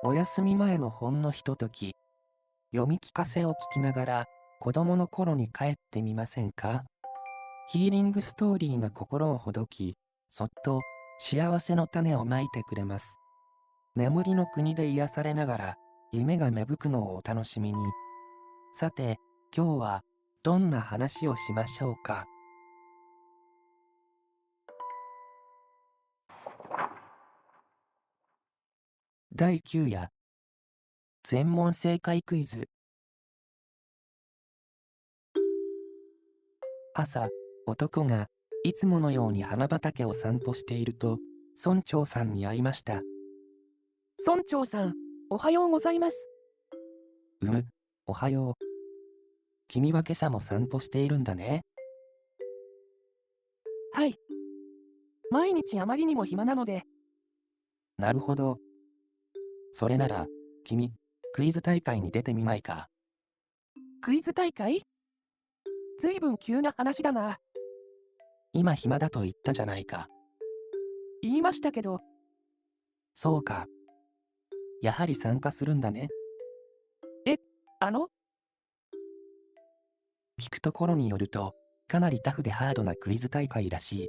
お休み前のほんのひととき、読み聞かせを聞きながら子供の頃に帰ってみませんか？ヒーリングストーリーが心をほどき、そっと幸せの種をまいてくれます。眠りの国で癒されながら夢が芽吹くのをお楽しみに。さて、今日はどんな話をしましょうか。第9夜、全問正解クイズ。朝、男がいつものように花畑を散歩していると、村長さんに会いました。村長さん、おはようございます。おはよう。君は今朝も散歩しているんだね。はい。毎日あまりにも暇なので、なるほど。それなら、君、クイズ大会に出てみないか。クイズ大会？ずいぶん急な話だな。今暇だと言ったじゃないか。言いましたけど、そうか。やはり参加するんだね。あの、聞くところによると、かなりタフでハードなクイズ大会らしい。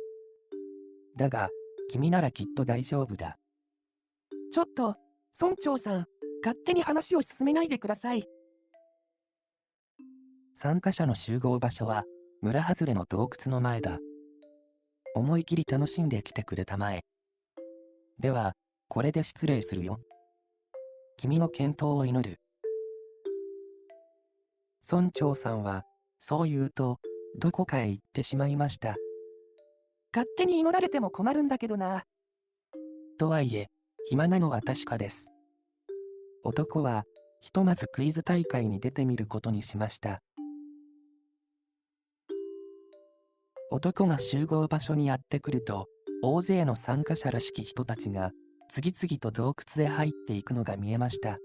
だが、君ならきっと大丈夫だ。ちょっと、村長さん、勝手に話を進めないでください。参加者の集合場所は、村外れの洞窟の前だ。思い切り楽しんできてくれたまえ。では、これで失礼するよ。君の健闘を祈る。村長さんは、そう言うと、どこかへ行ってしまいました。勝手に祈られても困るんだけどな。とはいえ、暇なのは確かです。男は、ひとまずクイズ大会に出てみることにしました。男が集合場所にやってくると、大勢の参加者らしき人たちが、次々と洞窟へ入っていくのが見えました。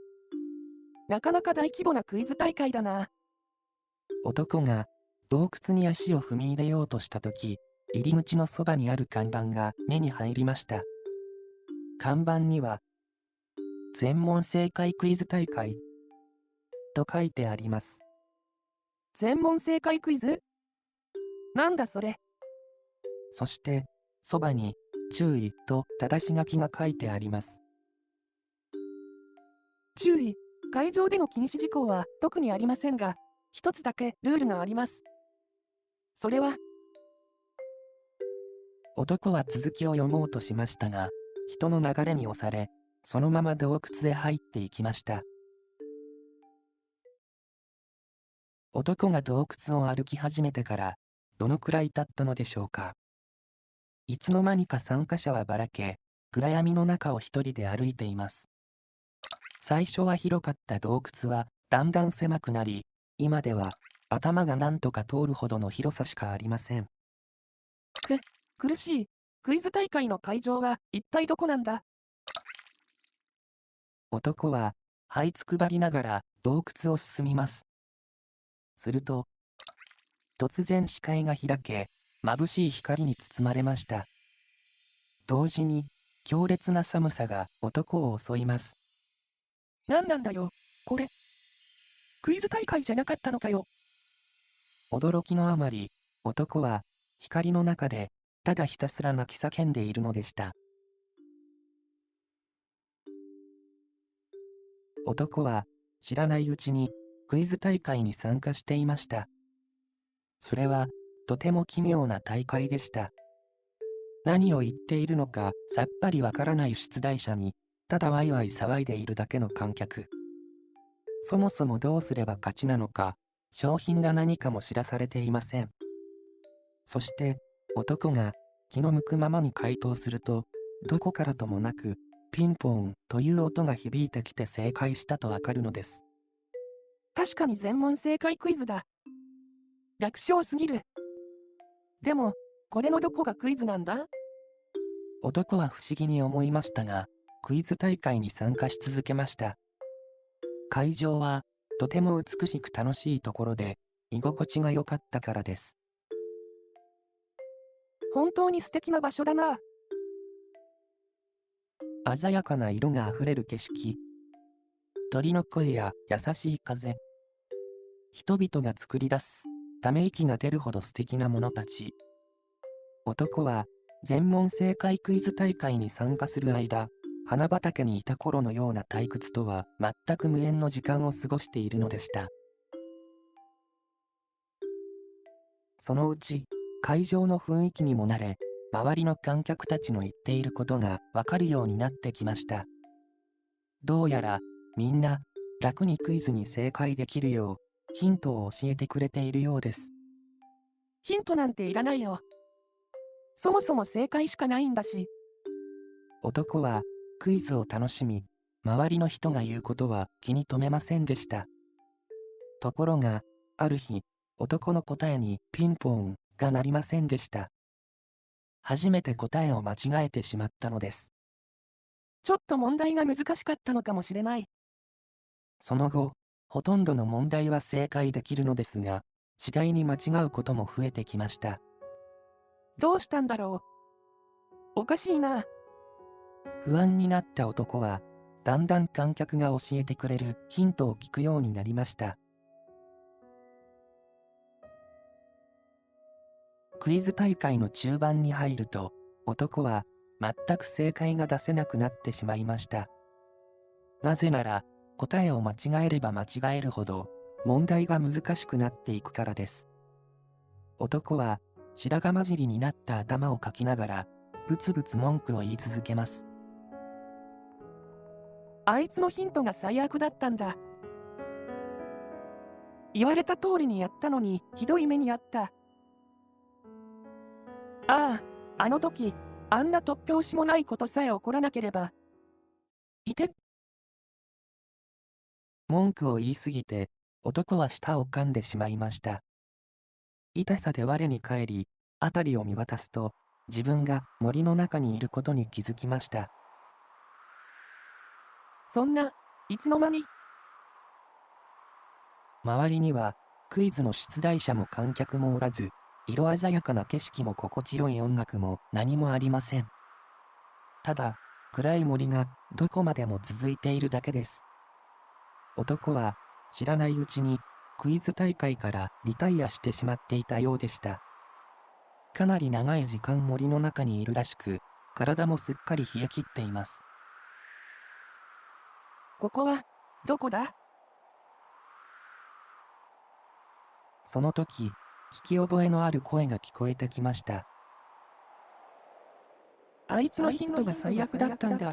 なかなか大規模なクイズ大会だな。男が洞窟に足を踏み入れようとしたとき、入り口のそばにある看板が目に入りました。看板には、全問正解クイズ大会と書いてあります。全問正解クイズ？なんだそれ。そして、そばに、注意と正し書きが書いてあります。注意、会場での禁止事項は特にありませんが、一つだけルールがあります。それは、男は続きを読もうとしましたが、人の流れに押され、そのまま洞窟へ入っていきました。男が洞窟を歩き始めてから、どのくらい経ったのでしょうか。いつの間にか参加者はばらけ、暗闇の中を一人で歩いています。最初は広かった洞窟はだんだん狭くなり、今では頭がなんとか通るほどの広さしかありません。苦しい。クイズ大会の会場は一体どこなんだ？男は這いつくばりながら洞窟を進みます。すると、突然視界が開け、眩しい光に包まれました。同時に強烈な寒さが男を襲います。なんなんだよ、これ。クイズ大会じゃなかったのかよ。驚きのあまり、男は光の中でただひたすら泣き叫んでいるのでした。男は知らないうちにクイズ大会に参加していました。それはとても奇妙な大会でした。何を言っているのかさっぱりわからない出題者に、ただワイワイ騒いでいるだけの観客。そもそもどうすれば勝ちなのか、賞品が何かも知らされていません。そして男が気の向くままに回答すると、どこからともなくピンポンという音が響いてきて正解したとわかるのです。確かに全問正解クイズだ。楽勝すぎる。でも、これのどこがクイズなんだ？男は不思議に思いましたが、クイズ大会に参加し続けました。会場はとても美しく楽しいところで、居心地が良かったからです。本当に素敵な場所だな。鮮やかな色があふれる景色、鳥の声や優しい風、人々が作り出すため息が出るほど素敵なものたち。男は全問正解クイズ大会に参加する間、花畑にいた頃のような退屈とは全く無縁の時間を過ごしているのでした。そのうち、会場の雰囲気にも慣れ、周りの観客たちの言っていることがわかるようになってきました。どうやら、みんな、楽にクイズに正解できるよう、ヒントを教えてくれているようです。ヒントなんていらないよ。そもそも正解しかないんだし。男は、クイズを楽しみ、周りの人が言うことは気に留めませんでした。ところが、ある日、男の答えにピンポンが鳴りませんでした。初めて答えを間違えてしまったのです。ちょっと問題が難しかったのかもしれない。その後、ほとんどの問題は正解できるのですが、次第に間違うことも増えてきました。どうしたんだろう。おかしいな。不安になった男は、だんだん観客が教えてくれるヒントを聞くようになりました。クイズ大会の中盤に入ると、男は全く正解が出せなくなってしまいました。なぜなら、答えを間違えれば間違えるほど、問題が難しくなっていくからです。男は白髪混じりになった頭をかきながら、ぶつぶつ文句を言い続けます。あいつのヒントが最悪だったんだ。言われた通りにやったのにひどい目にあった。ああ、あの時、あんな突拍子もないことさえ起こらなければ。文句を言いすぎて、男は舌を噛んでしまいました。痛さで我に返り、辺りを見渡すと、自分が森の中にいることに気づきました。そんな、いつの間に。周りには、クイズの出題者も観客もおらず、色鮮やかな景色も心地よい音楽も何もありません。ただ、暗い森がどこまでも続いているだけです。男は知らないうちにクイズ大会からリタイアしてしまっていたようでした。かなり長い時間森の中にいるらしく、体もすっかり冷え切っています。ここは、どこだ？その時、聞き覚えのある声が聞こえてきました。あいつのヒントが最悪だったんだ。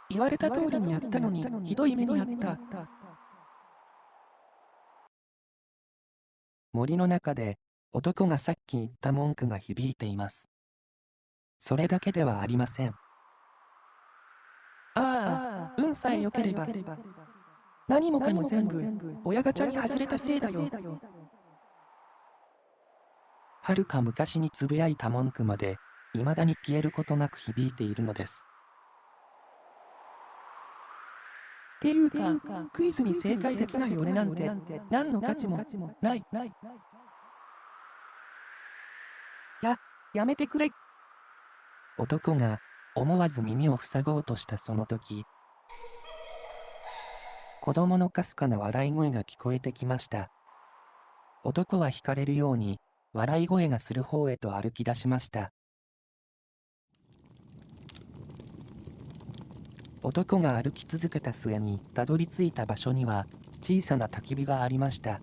言われた通りにやったのにひどい目にあった。森の中で男がさっき言った文句が響いています。それだけではありません。ああ、運さえ良ければ。何もかも全部、親ガチャに外れたせいだよ。はるか昔につぶやいた文句まで、未だに消えることなく響いているのです。っていうか、クイズに正解できない俺なんて、何の価値もない。やめてくれ。男が思わず耳を塞ごうとしたその時、子供のかすかな笑い声が聞こえてきました。男は惹かれるように、笑い声がする方へと歩き出しました。男が歩き続けた末にたどり着いた場所には小さな焚き火がありました。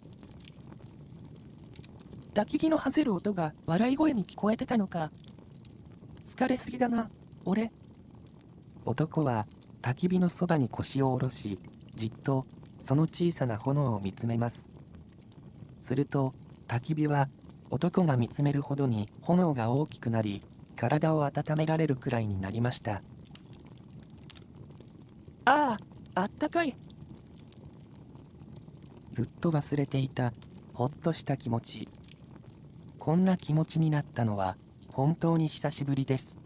焚き木のはぜる音が笑い声に聞こえてたのか。疲れすぎだな、俺。男は焚き火のそばに腰を下ろし、じっとその小さな炎を見つめます。すると焚き火は男が見つめるほどに炎が大きくなり、体を温められるくらいになりました。ああ、あったかい。ずっと忘れていたほっとした気持ち。こんな気持ちになったのは本当に久しぶりです。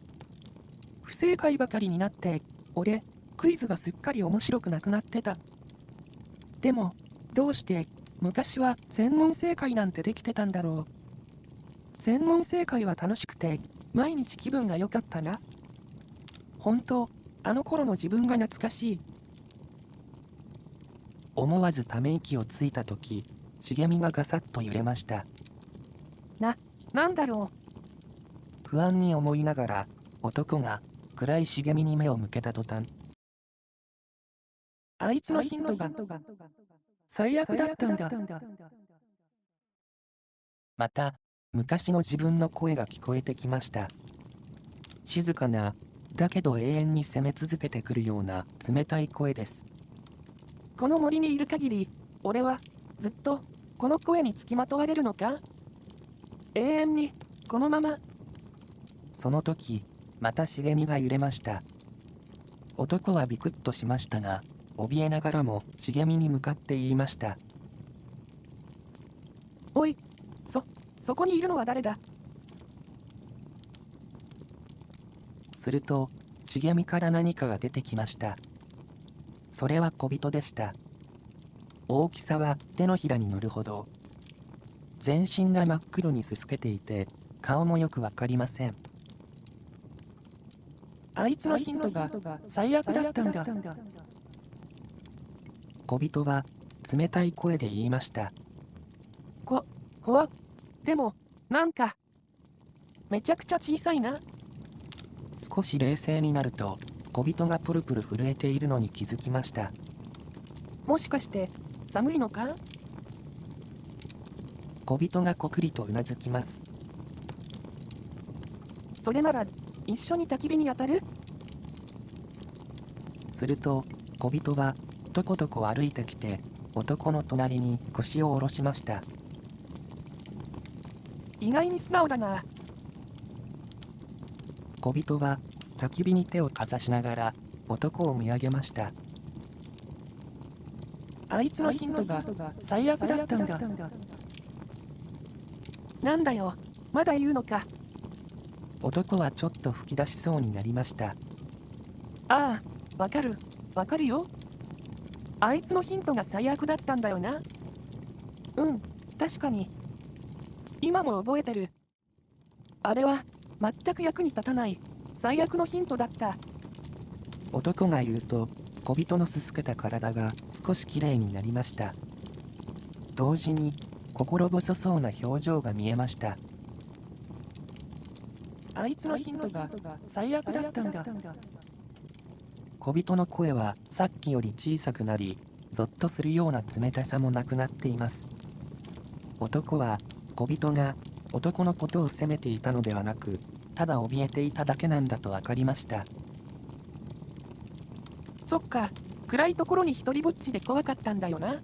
不正解ばかりになって、俺、クイズがすっかり面白くなくなってた。でも、どうして昔は全問正解なんてできてたんだろう。全問正解は楽しくて、毎日気分が良かったな。本当、あの頃の自分が懐かしい。思わずため息をついたとき、茂みがガサッと揺れました。なんだろ不安に思いながら、男が暗い茂みに目を向けた途端、あいつのヒントが最悪だったんだ。また昔の自分の声が聞こえてきました。静かな、だけど永遠に責め続けてくるような冷たい声です。この森にいる限り、俺はずっとこの声につきまとわれるのか？永遠にこのまま。その時、また茂みが揺れました。男はビクッとしましたが、怯えながらも茂みに向かって言いました。おい、そこにいるのは誰だ？すると、茂みから何かが出てきました。それは小人でした。大きさは手のひらに乗るほど。全身が真っ黒にすすけていて、顔もよくわかりません。あいつのヒントが最悪だったんだ。小人は冷たい声で言いました。でも、なんか、めちゃくちゃ小さいな。少し冷静になると、小人がプルプル震えているのに気づきました。もしかして寒いのか？小人がこくりとうなずきます。それなら一緒に焚き火に当たる？すると小人はとことこ歩いてきて、男の隣に腰を下ろしました。意外に素直だな。小人は焚き火に手をかざしながら男を見上げました。あいつのヒントが最悪だったんだ。なんだよ、まだ言うのか。男はちょっと吹き出しそうになりました。ああ、わかるよ。あいつのヒントが最悪だったんだよな。うん、確かに。今も覚えてる。あれは全く役に立たない最悪のヒントだった。男が言うと、小人のすすけた体が少しきれいになりました。同時に心細そうな表情が見えました。あいつのヒントが最悪だったんだ。小人の声はさっきより小さくなり、ぞっとするような冷たさもなくなっています。男は小人が男のことを責めていたのではなく、ただ怯えていただけなんだと分かりました。そっか、暗いところに一人ぼっちで怖かったんだよな。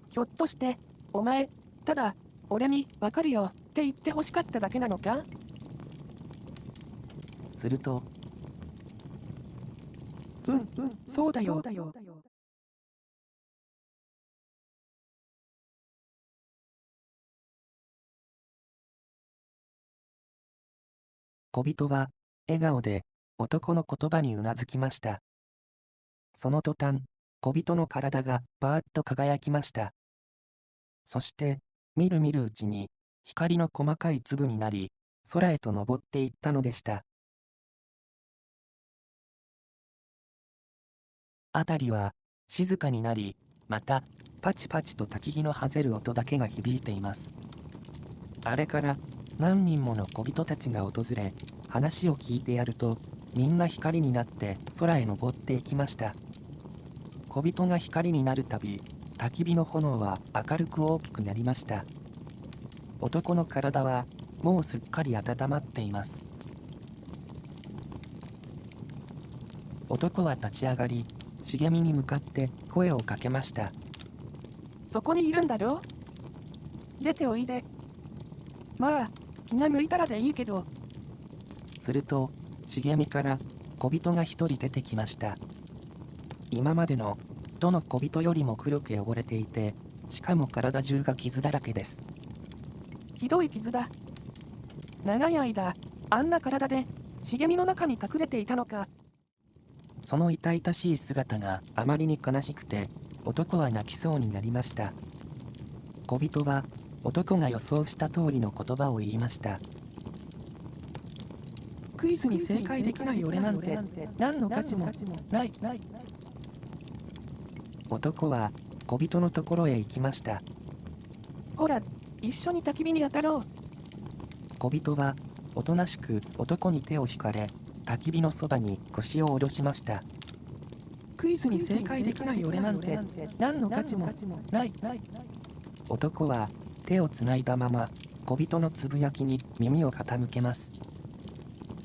ひょっとしてお前、ただ俺に分かるよって言ってほしかっただけなのか？すると、そうだよ。小人は笑顔で男の言葉にうなずきました。その途端、小人の体がバーッと輝きました。そして、みるみるうちに光の細かい粒になり、空へと昇っていったのでした。辺りは静かになり、またパチパチと焚き火のはぜる音だけが響いています。あれから何人もの小人たちが訪れ、話を聞いてやると、みんな光になって空へ昇っていきました。小人が光になるたび、焚き火の炎は明るく大きくなりました。男の体はもうすっかり温まっています。男は立ち上がり、茂みに向かって声をかけました。そこにいるんだろ？出ておいで。まあ、気が向いたらでいいけど。すると、茂みから小人が一人出てきました。今までのどの小人よりも黒く汚れていて、しかも体中が傷だらけです。ひどい傷だ。長い間、あんな体で茂みの中に隠れていたのか。その痛々しい姿があまりに悲しくて、男は泣きそうになりました。小人は男が予想した通りの言葉を言いました。クイズに正解できない俺なんて何の価値もない。男は小人のところへ行きました。ほら、一緒に焚き火に当たろう。小人はおとなしく男に手を引かれ、焚き火のそばに腰を下ろしました。クイズに正解できない俺なんて何の価値もない。男は手をつないだまま小人のつぶやきに耳を傾けます。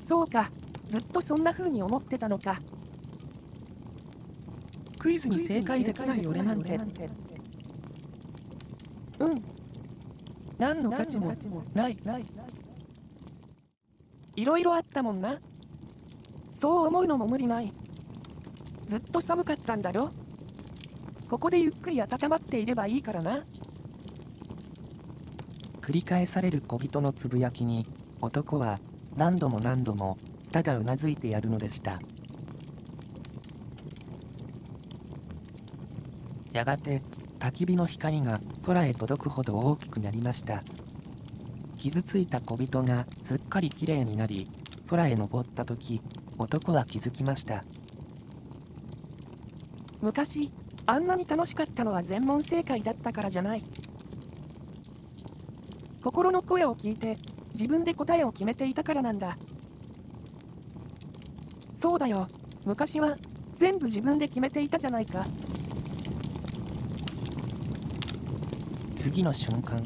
そうか、ずっとそんな風に思ってたのか。クイズに正解できない俺なんて何の価値もない。いろいろあったもんな。そう思うのも無理ない。ずっと寒かったんだろ。ここでゆっくり温まっていればいいからな。繰り返される小人のつぶやきに男は何度も何度もただうなずいてやるのでした。やがて焚き火の光が空へ届くほど大きくなりました。傷ついた小人がすっかりきれいになり、空へ登った時、男は気づきました。昔あんなに楽しかったのは全問正解だったからじゃない。心の声を聞いて自分で答えを決めていたからなんだ。そうだよ、昔は全部自分で決めていたじゃないか。次の瞬間、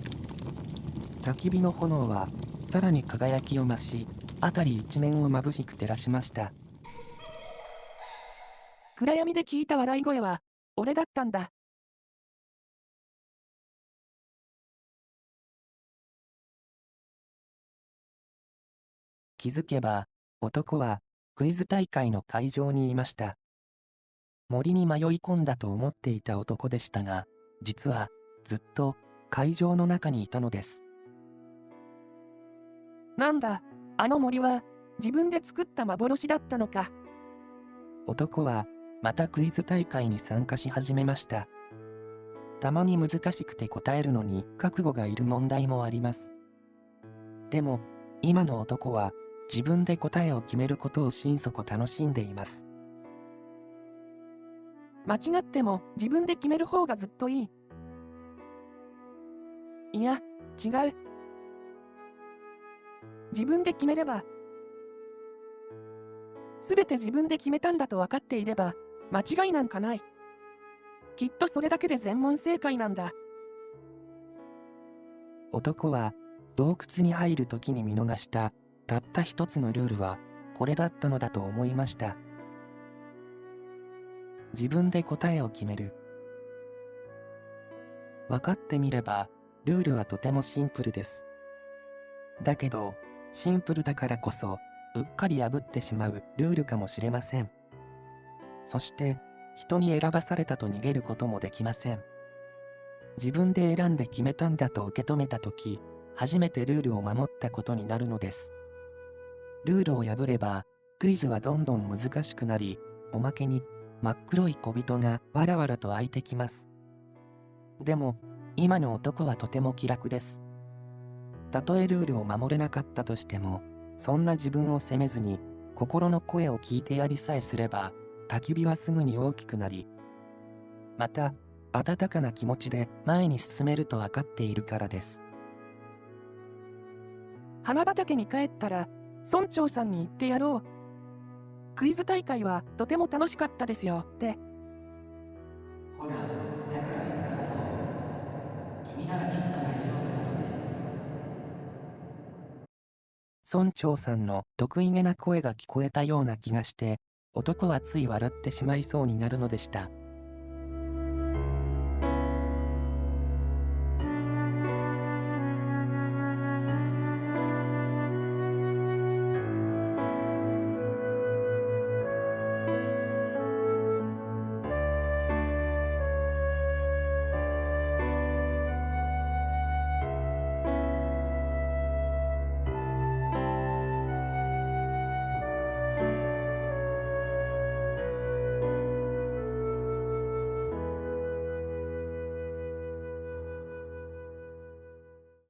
焚き火の炎はさらに輝きを増し、辺り一面を眩しく照らしました。暗闇で聞いた笑い声は俺だったんだ。気づけば、男はクイズ大会の会場にいました。森に迷い込んだと思っていた男でしたが、実はずっと会場の中にいたのです。なんだ、あの森は自分で作った幻だったのか。男はまたクイズ大会に参加し始めました。たまに難しくて答えるのに覚悟がいる問題もあります。でも、今の男は自分で答えを決めることを心底楽しんでいます。間違っても自分で決める方がずっといい。いや、違う。自分で決めれば、すべて自分で決めたんだと分かっていれば、間違いなんかない。きっとそれだけで全問正解なんだ。男は洞窟に入るときに見逃したたった一つのルールはこれだったのだと思いました。自分で答えを決める。分かってみればルールはとてもシンプルです。だけどシンプルだからこそうっかり破ってしまうルールかもしれません。そして人に選ばされたと逃げることもできません。自分で選んで決めたんだと受け止めたとき、初めてルールを守ったことになるのです。ルールを破れば、クイズはどんどん難しくなり、おまけに真っ黒い小人がわらわらと湧いてきます。でも、今の男はとても気楽です。たとえルールを守れなかったとしても、そんな自分を責めずに、心の声を聞いてやりさえすれば、焚き火はすぐに大きくなり、また、温かな気持ちで前に進めると分かっているからです。花畑に帰ったら、村長さんに言ってやろう。クイズ大会はとても楽しかったですよって。ほら、だから言っただろう。君ならきっと大丈夫だとね。村長さんの得意げな声が聞こえたような気がして、男はつい笑ってしまいそうになるのでした。